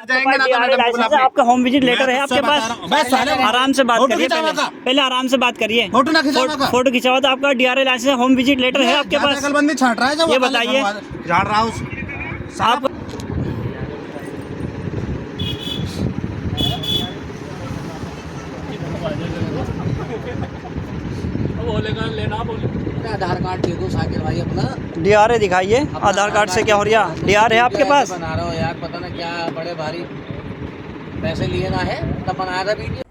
जाएंगे ना तो मैडम को बुला लाइसेंस है, आपका होम विजिट लेटर है आपके पास। बस साले आराम से बात फोटो करिए, खिंचावा का पहले आराम से बात करिए। फोटो ना खिंचावा का फोटो खिंचावा तो आपका डीआरए लाइसेंस है, होम विजिट लेटर है आपके पास। अकलबंदी छाट रहा है जब ये बताइए झाड़ रहा हूँ आप आधार कार्ड दे दो साकिर भाई अपना। डीआरए दिखाइए, आधार कार्ड से क्या हो रहा है? डीआरए है आपके पास? बना रहा हो यार, पता ना क्या बड़े भारी पैसे लिए ना है तब बनाया था वीडियो।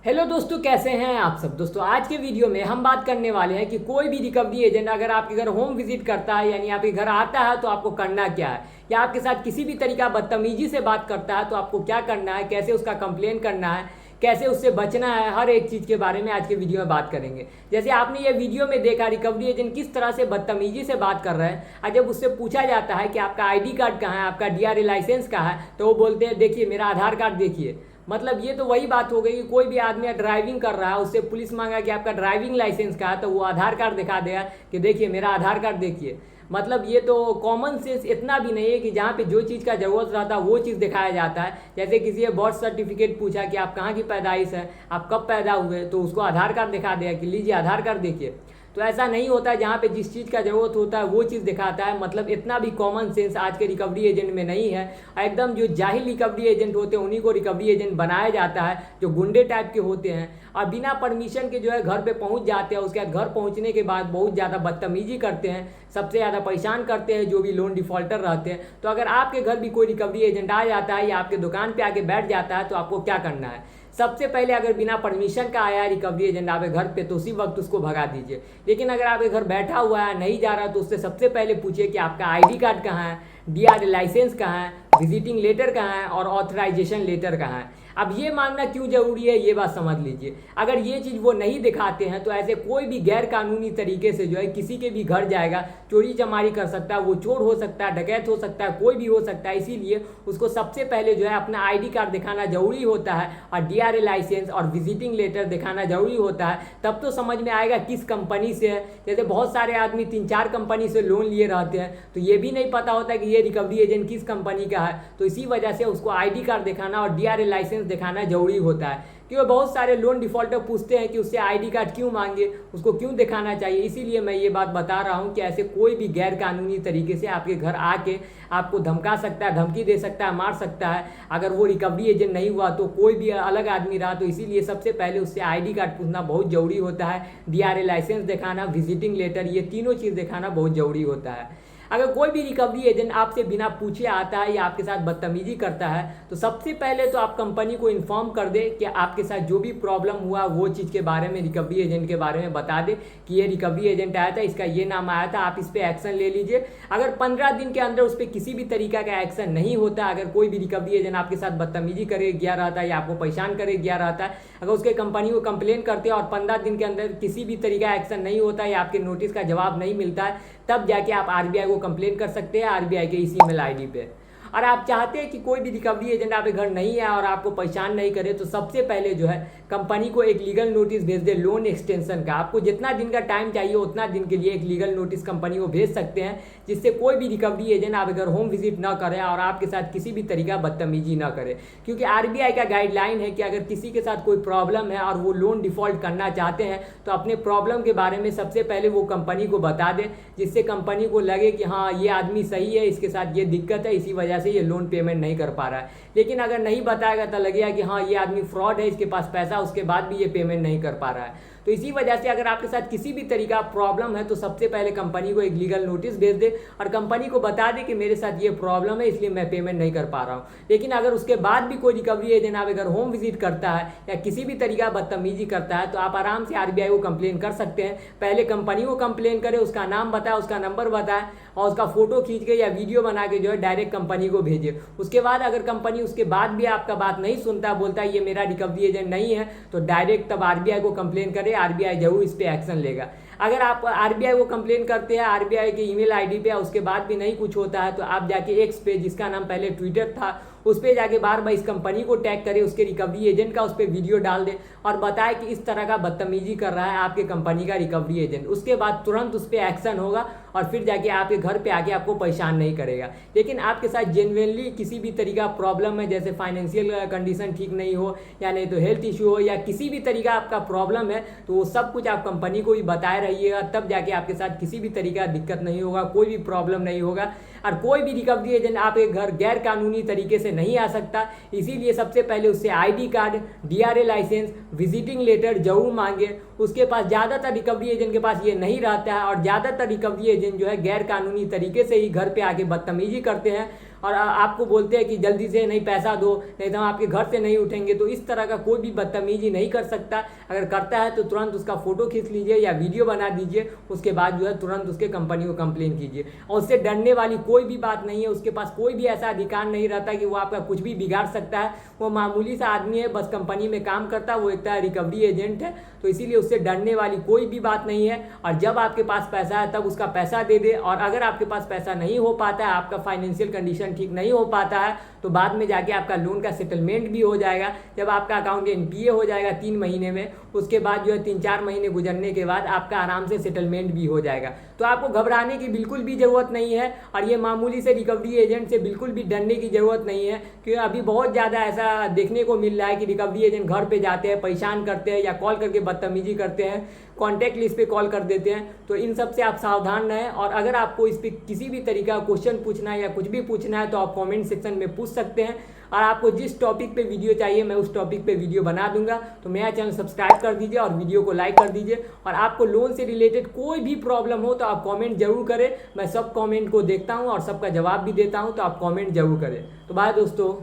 हेलो दोस्तों, कैसे हैं आप सब। दोस्तों आज के वीडियो में हम बात करने वाले हैं कि कोई भी रिकवरी एजेंट अगर आपके घर होम विजिट करता है, यानी आपके घर आता है, तो आपको करना क्या है, या आपके साथ किसी भी तरीका बदतमीजी से बात करता है तो आपको क्या करना है, कैसे उसका कंप्लेन करना है, कैसे उससे बचना है, हर एक चीज़ के बारे में आज के वीडियो में बात करेंगे। जैसे आपने ये वीडियो में देखा रिकवरी एजेंट किस तरह से बदतमीजी से बात कर रहे हैं, और जब उससे पूछा जाता है कि आपका आईडी कार्ड कहाँ है, आपका डीआरए लाइसेंस कहाँ है, तो वो बोलते हैं देखिए मेरा आधार कार्ड देखिए। मतलब ये तो वही बात हो गई कि कोई भी आदमी ड्राइविंग कर रहा है, उससे पुलिस मांगा कि आपका ड्राइविंग लाइसेंस का है, तो वो आधार कार्ड दिखा देगा कि देखिए मेरा आधार कार्ड देखिए। मतलब ये तो कॉमन सेंस इतना भी नहीं है कि जहाँ पे जो चीज़ का ज़रूरत रहता है वो चीज़ दिखाया जाता है। जैसे किसी ने बर्थ सर्टिफिकेट पूछा कि आप कहाँ की पैदाइश है, आप कब पैदा हुए, तो उसको आधार कार्ड दिखा देगा कि लीजिए आधार कार्ड देखिए। तो ऐसा नहीं होता है, जहाँ पे जिस चीज़ का ज़रूरत होता है वो चीज़ दिखाता है। मतलब इतना भी कॉमन सेंस आज के रिकवरी एजेंट में नहीं है। एकदम जो जाहिल रिकवरी एजेंट होते हैं उन्हीं को रिकवरी एजेंट बनाया जाता है, जो गुंडे टाइप के होते हैं और बिना परमिशन के जो है घर पे पहुंच जाते हैं। उसके बाद घर पहुंचने के बाद बहुत ज़्यादा बदतमीजी करते हैं, सबसे ज़्यादा परेशान करते हैं जो भी लोन डिफॉल्टर रहते हैं। तो अगर आपके घर भी कोई रिकवरी एजेंट आ जाता है या आपके दुकान पे आके बैठ जाता है तो आपको क्या करना है। सबसे पहले अगर बिना परमिशन का आया रिकवरी एजेंट आपके घर पे तो उसी वक्त उसको भगा दीजिए। लेकिन अगर आपके घर बैठा हुआ है, नहीं जा रहा, तो उससे सबसे पहले पूछिए कि आपका आईडी कार्ड कहाँ है, डीआरए लाइसेंस कहाँ है, विजिटिंग लेटर कहाँ है और ऑथराइजेशन लेटर कहाँ है। अब ये मांगना क्यों जरूरी है ये बात समझ लीजिए। अगर ये चीज़ वो नहीं दिखाते हैं तो ऐसे कोई भी गैर कानूनी तरीके से जो है किसी के भी घर जाएगा, चोरी चमारी कर सकता है, वो चोर हो सकता है, डकैत हो सकता है, कोई भी हो सकता है। इसीलिए उसको सबसे पहले जो है अपना आईडी कार्ड दिखाना जरूरी होता है और डीआरए लाइसेंस और विजिटिंग लेटर दिखाना जरूरी होता है। तब तो समझ में आएगा किस कंपनी से है। जैसे बहुत सारे आदमी 3-4 कंपनी से लोन लिए रहते हैं तो ये भी नहीं पता होता कि ये रिकवरी एजेंट किस कंपनी का है। तो इसी वजह से उसको आईडी कार्ड दिखाना और डीआरए लाइसेंस दिखाना जरूरी होता है। क्योंकि बहुत सारे लोन डिफॉल्टर पूछते हैं कि उससे आईडी कार्ड क्यों मांगे, उसको क्यों दिखाना चाहिए। इसीलिए मैं ये बात बता रहा हूँ कि ऐसे कोई भी गैर कानूनी तरीके से आपके घर आके आपको धमका सकता है, धमकी दे सकता है, मार सकता है। अगर वो रिकवरी एजेंट नहीं हुआ तो कोई भी अलग आदमी रहा, तो इसीलिए सबसे पहले उससे आईडी कार्ड पूछना बहुत ज़रूरी होता है। डीआरए लाइसेंस दिखाना, विजिटिंग लेटर, ये तीनों चीज़ दिखाना बहुत ज़रूरी होता है। अगर कोई भी रिकवरी एजेंट आपसे बिना पूछे आता है या आपके साथ बदतमीजी करता है तो सबसे पहले तो आप कंपनी को इन्फॉर्म कर दे कि आपके साथ जो भी प्रॉब्लम हुआ वो चीज़ के बारे में रिकवरी एजेंट के बारे में बता दे कि ये रिकवरी एजेंट आया था, इसका ये नाम आया था, आप इस पर एक्शन ले लीजिए। अगर 15 दिन के अंदर उस पर किसी भी तरीका का एक्शन नहीं होता, अगर कोई भी रिकवरी एजेंट आपके साथ बदतमीजी करे गया रहता है या आपको परेशान करे गया रहता है, अगर उसके कंपनी को कंप्लेन करते हैं और 15 दिन के अंदर किसी भी तरीका एक्शन नहीं होता है या आपके नोटिस का जवाब नहीं मिलता है, तब जाके आप आरबीआई को कंप्लेन कर सकते हैं, आरबीआई के इस ईमेल आईडी पे। और आप चाहते हैं कि कोई भी रिकवरी एजेंट आपके घर नहीं है और आपको परेशान नहीं करे, तो सबसे पहले जो है कंपनी को एक लीगल नोटिस भेज दे लोन एक्सटेंशन का। आपको जितना दिन का टाइम चाहिए उतना दिन के लिए एक लीगल नोटिस कंपनी को भेज सकते हैं, जिससे कोई भी रिकवरी एजेंट आपके घर होम विजिट ना करे और आपके साथ किसी भी तरीका बदतमीजी ना करे। क्योंकि आरबीआई का गाइडलाइन है कि अगर किसी के साथ कोई प्रॉब्लम है और वो लोन डिफॉल्ट करना चाहते हैं तो अपने प्रॉब्लम के बारे में सबसे पहले वो कंपनी को बता दें, जिससे कंपनी को लगे कि हाँ ये आदमी सही है, इसके साथ ये दिक्कत है, इसी वजह से ये लोन पेमेंट नहीं कर पा रहा है। लेकिन अगर नहीं बताएगा तो लगेगा कि हाँ ये आदमी फ्रॉड है, इसके पास पैसा उसके बाद भी ये पेमेंट नहीं कर पा रहा है। तो इसी वजह से अगर आपके साथ किसी भी तरीका प्रॉब्लम है तो सबसे पहले कंपनी को एक लीगल नोटिस भेज दे और कंपनी को बता दे कि मेरे साथ ये प्रॉब्लम है इसलिए मैं पेमेंट नहीं कर पा रहा हूँ। लेकिन अगर उसके बाद भी कोई रिकवरी एजेंट आप अगर होम विजिट करता है या किसी भी तरीका बदतमीजी करता है तो आप आराम से आरबीआई को कंप्लेन कर सकते हैं। पहले कंपनी को कंप्लेन करें, उसका नाम बताए, उसका नंबर बताए और उसका फोटो खींच के या वीडियो बना के जो है डायरेक्ट कंपनी को भेजे। उसके बाद अगर कंपनी उसके बाद भी आपका बात नहीं सुनता, बोलता है ये मेरा रिकवरी एजेंट नहीं है, तो डायरेक्ट तब आरबीआई को कंप्लेन करे, आरबीआई जरूर इस पर एक्शन लेगा। अगर आप आरबीआई को कंप्लेन करते हैं आरबीआई के ईमेल आईडी पे, उसके बाद भी नहीं कुछ होता है, तो आप जाके एक्स पे, जिसका नाम पहले ट्विटर था, उस पर जाके बार बार इस कंपनी को टैग करें, उसके रिकवरी एजेंट का उस पर वीडियो डाल दें और बताएं कि इस तरह का बदतमीजी कर रहा है आपके कंपनी का रिकवरी एजेंट। उसके बाद तुरंत उस पर एक्शन होगा और फिर जाके आपके घर पे आके आपको परेशान नहीं करेगा। लेकिन आपके साथ जेन्युइनली किसी भी तरीका प्रॉब्लम है, जैसे फाइनेंशियल कंडीशन ठीक नहीं हो या नहीं तो हेल्थ इशू हो या किसी भी तरीका आपका प्रॉब्लम है, तो वो सब कुछ आप कंपनी को भी बताए रहिएगा, तब जाके आपके साथ किसी भी तरीका दिक्कत नहीं होगा, कोई भी प्रॉब्लम नहीं होगा। और कोई भी रिकवरी एजेंट आपके घर गैर कानूनी तरीके से नहीं आ सकता। इसीलिए सबसे पहले उससे आईडी कार्ड, डीआरए लाइसेंस, विजिटिंग लेटर जरूर मांगे। उसके पास ज़्यादातर रिकवरी एजेंट के पास ये नहीं रहता है और ज़्यादातर रिकवरी एजेंट जो है गैर कानूनी तरीके से ही घर पे आके बदतमीजी करते हैं और आपको बोलते हैं कि जल्दी से नहीं पैसा दो, नहीं तो हम आपके घर से नहीं उठेंगे। तो इस तरह का कोई भी बदतमीजी नहीं कर सकता। अगर करता है तो तुरंत उसका फोटो खींच लीजिए या वीडियो बना दीजिए, उसके बाद जो है तुरंत उसके कंपनी को कंप्लेन कीजिए। और उससे डरने वाली कोई भी बात नहीं है, उसके पास कोई भी ऐसा अधिकार नहीं रहता कि वो आपका कुछ भी बिगाड़ सकता है। वो मामूली सा आदमी है, बस कंपनी में काम करता है, वो एक तरह रिकवरी एजेंट है, तो इसीलिए उससे डरने वाली कोई भी बात नहीं है। और जब आपके पास पैसा है तब उसका पैसा दे दे, और अगर आपके पास पैसा नहीं हो पाता है, आपका फाइनेंशियल कंडीशन ठीक नहीं हो पाता है, तो बाद में जाके आपका लोन का सेटलमेंट भी हो जाएगा। जब आपका अकाउंट एनपीए हो जाएगा 3 महीने में, उसके बाद जो है 3-4 महीने गुजरने के बाद आपका आराम से सेटलमेंट भी हो जाएगा। तो आपको घबराने की बिल्कुल भी ज़रूरत नहीं है और ये मामूली से रिकवरी एजेंट से बिल्कुल भी डरने की ज़रूरत नहीं है, क्योंकि अभी बहुत ज़्यादा ऐसा देखने को मिल रहा है कि रिकवरी एजेंट घर पे जाते हैं, परेशान करते हैं या कॉल करके बदतमीजी करते हैं, कॉन्टैक्ट लिस्ट पे कॉल कर देते हैं। तो इन सब से आप सावधान रहें। और अगर आपको इस पर किसी भी तरीका का क्वेश्चन पूछना है या कुछ भी पूछना है तो आप कमेंट सेक्शन में पूछ सकते हैं। और आपको जिस टॉपिक पे वीडियो चाहिए मैं उस टॉपिक पे वीडियो बना दूंगा। तो मेरा चैनल सब्सक्राइब कर दीजिए और वीडियो को लाइक कर दीजिए। और आपको लोन से रिलेटेड कोई भी प्रॉब्लम हो तो आप कमेंट जरूर करें, मैं सब कमेंट को देखता हूँ और सबका जवाब भी देता हूँ, तो आप कमेंट जरूर करें। तो बाय दोस्तों।